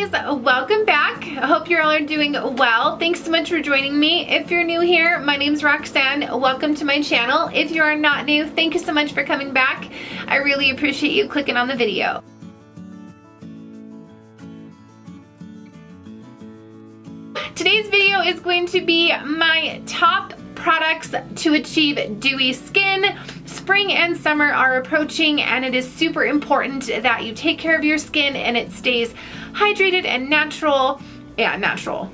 guys, welcome back. I hope you're all doing well. Thanks so much for joining me. If you're new here, my name's Roxanne. Welcome to my channel. If you are not new, thank you so much for coming back. I really appreciate you clicking on the video. Today's video is going to be my top products to achieve dewy skin. Spring and summer are approaching, and it is super important that you take care of your skin and it stays hydrated and natural. Yeah, natural.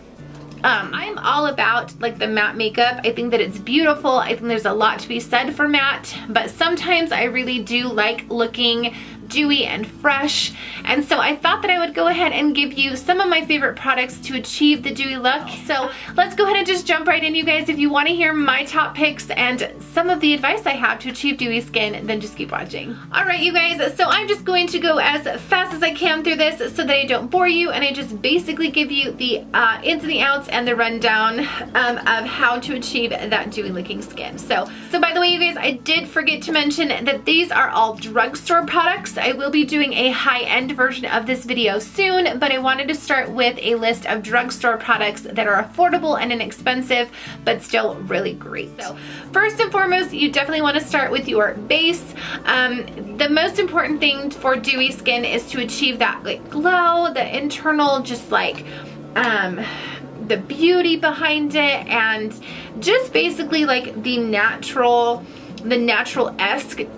I'm all about like the matte makeup. I think that it's beautiful. I think there's a lot to be said for matte, but sometimes I really do like looking dewy and fresh, and so I thought that I would go ahead and give you some of my favorite products to achieve the dewy look. So let's go ahead and just jump right in, you guys. If you want to hear my top picks and some of the advice I have to achieve dewy skin, then just keep watching. Alright, you guys, so I'm just going to go as fast as I can through this so that I don't bore you, and I just basically give you the ins and the outs and the rundown of how to achieve that dewy looking skin. So by the way, you guys, I did forget to mention that these are all drugstore products. I will be doing a high-end version of this video soon, but I wanted to start with a list of drugstore products that are affordable and inexpensive, but still really great. So first and foremost, you definitely want to start with your base. The most important thing for dewy skin is to achieve that like glow, the internal just like the beauty behind it, and just basically like the natural-esque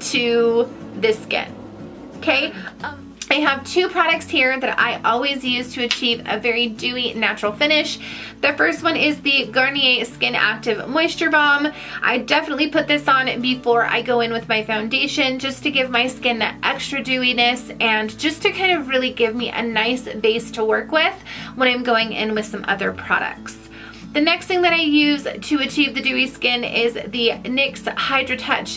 to the skin. Okay, I have two products here that I always use to achieve a very dewy natural finish. The first one is the Garnier Skin Active Moisture Balm. I definitely put this on before I go in with my foundation, just to give my skin that extra dewiness and just to kind of really give me a nice base to work with when I'm going in with some other products. The next thing that I use to achieve the dewy skin is the NYX Hydra Touch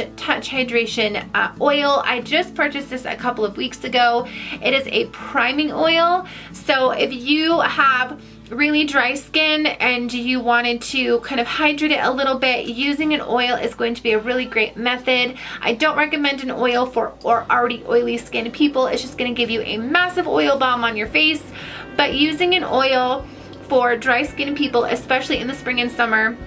Hydration Oil. I just purchased this a couple of weeks ago. It is a priming oil. So if you have really dry skin and you wanted to kind of hydrate it a little bit, using an oil is going to be a really great method. I don't recommend an oil for already oily skin people. It's just going to give you a massive oil bomb on your face. But using an oil for dry skin people, especially in the spring and summer,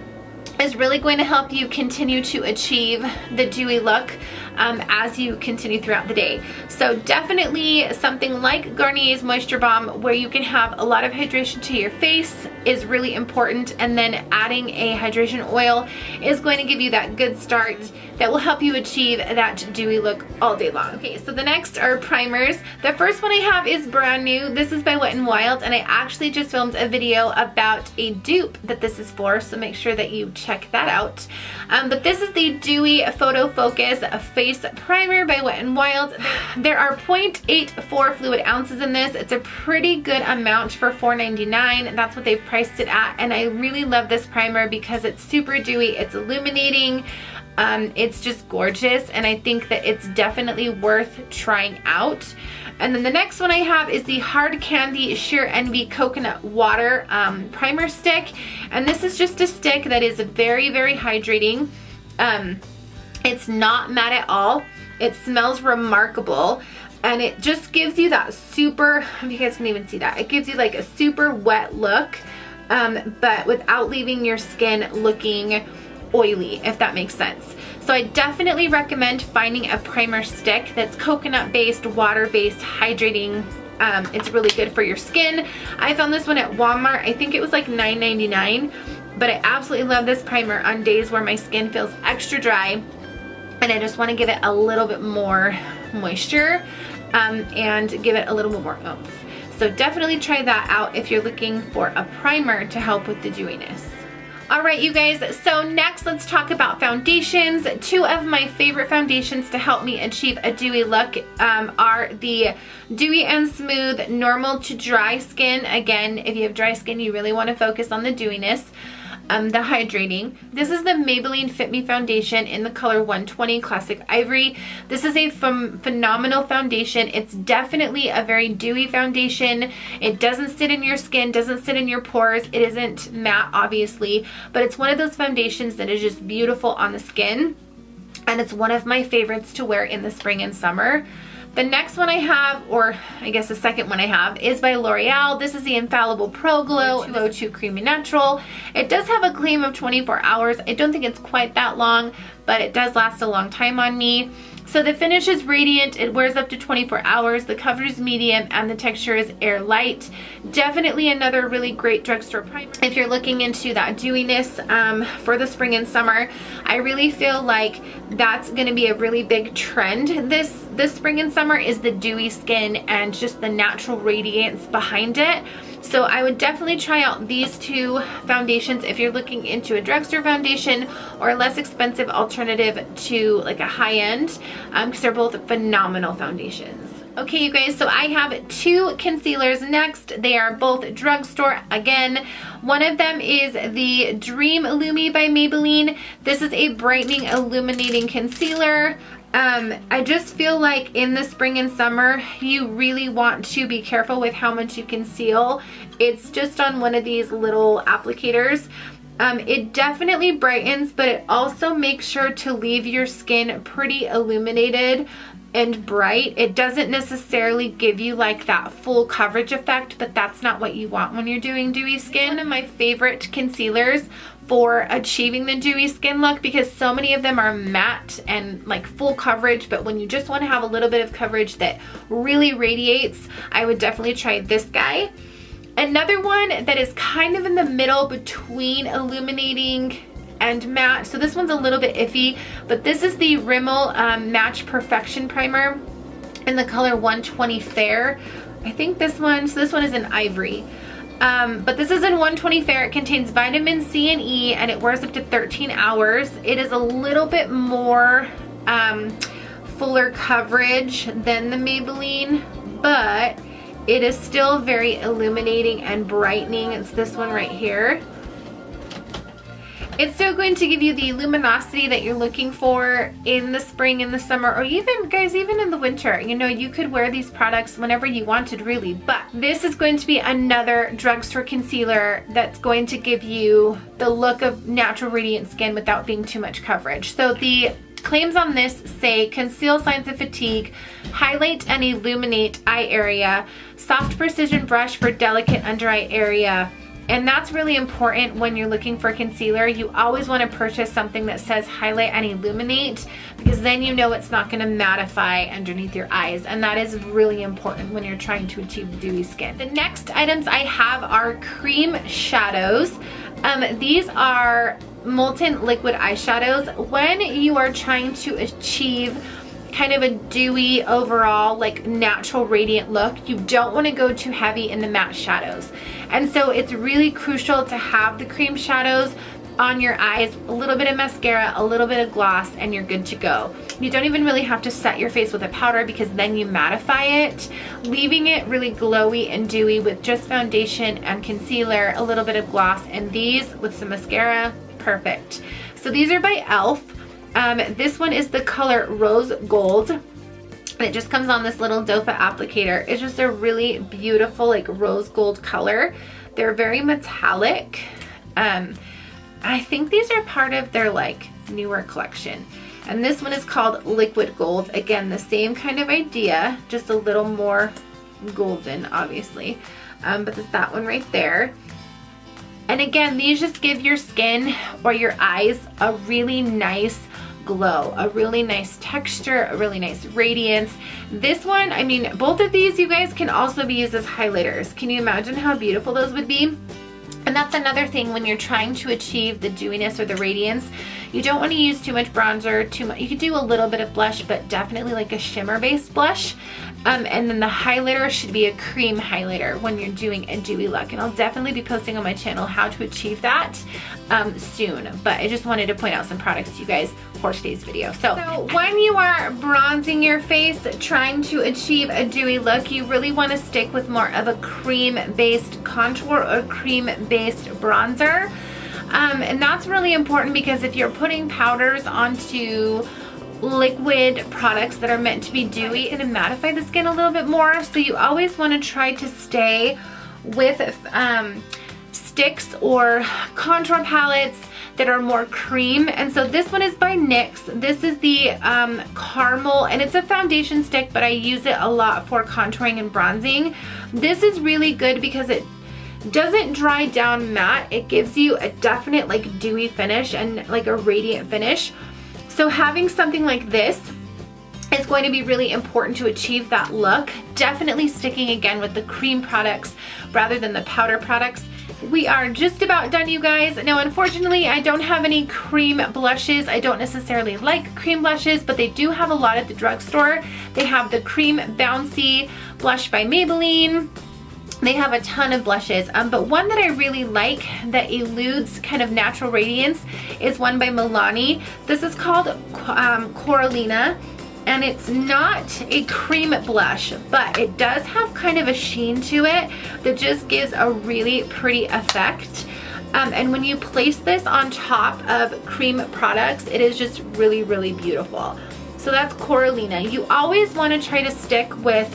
is really going to help you continue to achieve the dewy look as you continue throughout the day. So definitely something like Garnier's Moisture Balm, where you can have a lot of hydration to your face, is really important, and then adding a hydration oil is going to give you that good start that will help you achieve that dewy look all day long. Okay, so the next are primers. The first one I have is brand new. This is by Wet n Wild, and I actually just filmed a video about a dupe that this is for, so make sure that you check that out. But this is the Dewy Photo Focus Face Primer by Wet n Wild. There are 0.84 fluid ounces in this. It's a pretty good amount for $4.99. That's what they've priced it at, and I really love this primer because it's super dewy, it's illuminating, it's just gorgeous, and I think that it's definitely worth trying out. And then the next one I have is the Hard Candy Sheer Envy Coconut Water Primer Stick, and this is just a stick that is very, very hydrating. It's not matte at all. It smells remarkable, and it just gives you that super, if you guys can even see that, it gives you like a super wet look, but without leaving your skin looking oily, if that makes sense. So I definitely recommend finding a primer stick that's coconut based, water based, hydrating. It's really good for your skin. I found this one at Walmart. I think it was like $9.99, but I absolutely love this primer on days where my skin feels extra dry and I just want to give it a little bit more moisture and give it a little bit more oomph. So definitely try that out if you're looking for a primer to help with the dewiness. Alright, you guys, so next let's talk about foundations. Two of my favorite foundations to help me achieve a dewy look are the Dewy and Smooth Normal to Dry Skin. Again, if you have dry skin, you really want to focus on the dewiness. The hydrating. This is the Maybelline Fit Me foundation in the color 120 Classic Ivory. This is a phenomenal foundation. It's definitely a very dewy foundation. It doesn't sit in your skin, doesn't sit in your pores. It isn't matte, obviously, but it's one of those foundations that is just beautiful on the skin, and it's one of my favorites to wear in the spring and summer. The next one I have, or I guess the second one I have, is by L'Oreal. This is the Infallible Pro Glow 202 Creamy Natural. It does have a claim of 24 hours. I don't think it's quite that long, but it does last a long time on me. So the finish is radiant, it wears up to 24 hours, the cover is medium, and the texture is air light. Definitely another really great drugstore primer. If you're looking into that dewiness for the spring and summer, I really feel like that's gonna be a really big trend this spring and summer, is the dewy skin and just the natural radiance behind it. So I would definitely try out these two foundations if you're looking into a drugstore foundation or a less expensive alternative to like a high-end, because they're both phenomenal foundations. Okay, you guys, so I have two concealers next. They are both drugstore. Again, one of them is the Dream Illumi by Maybelline. This is a brightening illuminating concealer. I just feel like in the spring and summer, you really want to be careful with how much you conceal. It's just on one of these little applicators. It definitely brightens, but it also makes sure to leave your skin pretty illuminated and bright. It doesn't necessarily give you like that full coverage effect, but that's not what you want when you're doing dewy skin. One of my favorite concealers for achieving the dewy skin look, because so many of them are matte and like full coverage, but when you just want to have a little bit of coverage that really radiates, I would definitely try this guy. Another one that is kind of in the middle between illuminating and matte, so this one's a little bit iffy, but this is the Rimmel Match Perfection Primer in the color 120 Fair. I think this one, so this one is in Ivory. But this is in 120 Fair. It contains vitamin C and E, and it wears up to 13 hours. It is a little bit more fuller coverage than the Maybelline, but it is still very illuminating and brightening. It's this one right here. It's still going to give you the luminosity that you're looking for in the spring and the summer, or even, guys, even in the winter. You know, you could wear these products whenever you wanted, really. But this is going to be another drugstore concealer that's going to give you the look of natural radiant skin without being too much coverage. So the claims on this say conceal signs of fatigue, highlight and illuminate eye area, soft precision brush for delicate under eye area. And that's really important when you're looking for concealer. You always want to purchase something that says highlight and illuminate, because then you know it's not going to mattify underneath your eyes, and that is really important when you're trying to achieve dewy skin. The next items I have are cream shadows. These are molten liquid eyeshadows. When you are trying to achieve kind of a dewy overall, like natural radiant look, you don't want to go too heavy in the matte shadows. And so it's really crucial to have the cream shadows on your eyes, a little bit of mascara, a little bit of gloss, and you're good to go. You don't even really have to set your face with a powder, because then you mattify it, leaving it really glowy and dewy with just foundation and concealer, a little bit of gloss, and these with some mascara, perfect. So these are by e.l.f. This one is the color Rose Gold. It just comes on this little doe foot applicator. It's just a really beautiful like rose gold color. They're very metallic. I think these are part of their like newer collection. And this one is called Liquid Gold. Again, the same kind of idea, just a little more golden, obviously. But it's that one right there. And again, these just give your skin or your eyes a really nice glow, a really nice texture, a really nice radiance. This one, I mean, both of these, you guys, can also be used as highlighters. Can you imagine how beautiful those would be? And that's another thing when you're trying to achieve the dewiness or the radiance. You don't want to use too much bronzer, too much. You could do a little bit of blush, but definitely like a shimmer-based blush. And then the highlighter should be a cream highlighter when you're doing a dewy look. And I'll definitely be posting on my channel how to achieve that soon. But I just wanted to point out some products to you guys for today's video. So when you are bronzing your face, trying to achieve a dewy look, you really want to stick with more of a cream-based contour or cream-based bronzer. And that's really important, because if you're putting powders onto liquid products that are meant to be dewy, it's going to mattify the skin a little bit more. So you always want to try to stay sticks or contour palettes that are more cream, and so this one is by NYX. This is the caramel, and it's a foundation stick, but I use it a lot for contouring and bronzing. This is really good because it doesn't dry down matte. It gives you a definite like dewy finish and like a radiant finish. So having something like this is going to be really important to achieve that look. Definitely sticking again with the cream products rather than the powder products. We are just about done, you guys. Now, unfortunately, I don't have any cream blushes. I don't necessarily like cream blushes, but they do have a lot at the drugstore. They have the Cream Bouncy blush by Maybelline. They have a ton of blushes, but one that I really like that eludes kind of natural radiance is one by Milani. This is called Coralina, and it's not a cream blush, but it does have kind of a sheen to it that just gives a really pretty effect. And when you place this on top of cream products, it is just really, really beautiful. So that's Coralina. You always want to try to stick with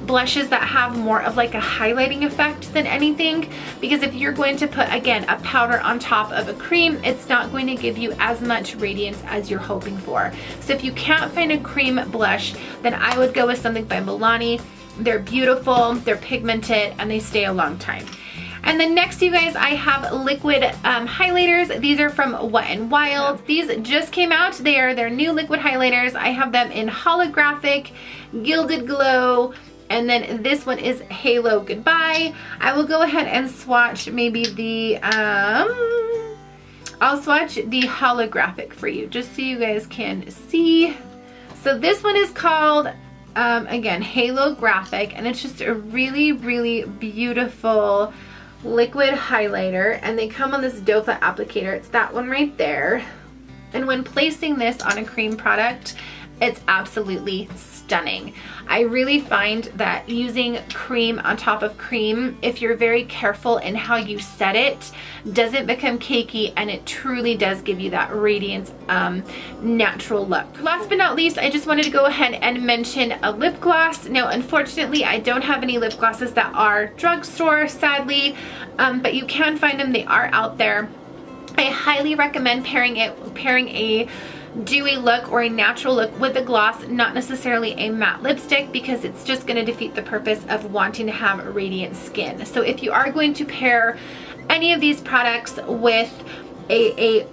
blushes that have more of like a highlighting effect than anything, because if you're going to put, again, a powder on top of a cream, it's not going to give you as much radiance as you're hoping for. So if you can't find a cream blush, then I would go with something by Milani. They're beautiful, they're pigmented, and they stay a long time. And then next, you guys, I have liquid highlighters. These are from Wet n Wild. These just came out. They are their new liquid highlighters. I have them in holographic, gilded glow, and then this one is Halo Goodbye. I will go ahead and swatch maybe the, I'll swatch the holographic for you just so you guys can see. So this one is called, again, Halo Graphic, and it's just a really, really beautiful liquid highlighter, and they come on this doe foot applicator. It's that one right there. And when placing this on a cream product, it's absolutely stunning. I really find that using cream on top of cream, if you're very careful in how you set it, doesn't become cakey, and it truly does give you that radiant, natural look. Last but not least, I just wanted to go ahead and mention a lip gloss. Now, unfortunately, I don't have any lip glosses that are drugstore, sadly, but you can find them. They are out there. I highly recommend pairing a dewy look or a natural look with a gloss, not necessarily a matte lipstick, because it's just going to defeat the purpose of wanting to have radiant skin. So if you are going to pair any of these products with a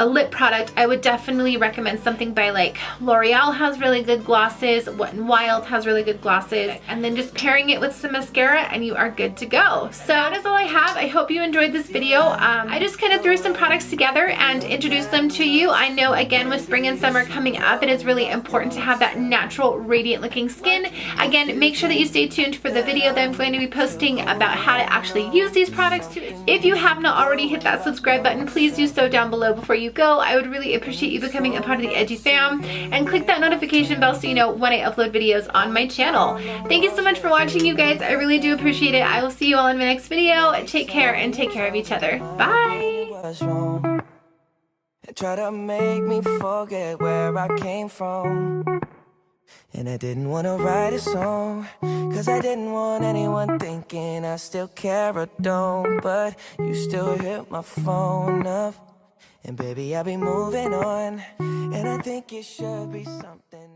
lip product, I would definitely recommend something by like L'Oreal has really good glosses, Wet n Wild has really good glosses, and then just pairing it with some mascara and you are good to go. So that is all I have. I hope you enjoyed this video. I just kind of threw some products together and introduced them to you. I know, again, with spring and summer coming up, it is really important to have that natural, radiant looking skin. Again, make sure that you stay tuned for the video that I'm going to be posting about how to actually use these products. If you have not already hit that subscribe button, please do so down below before you go. I would really appreciate you becoming a part of the Edgy fam, and click that notification bell so you know when I upload videos on my channel. Thank you so much for watching, you guys. I really do appreciate it. I will see you all in my next video. Take care and take care of each other. Bye. Try to make me forget where I came from, and I didn't want to write a song, cause I didn't want anyone thinking I still care or don't. But you still hit my phone up, and baby, I'll be moving on, and I think it should be something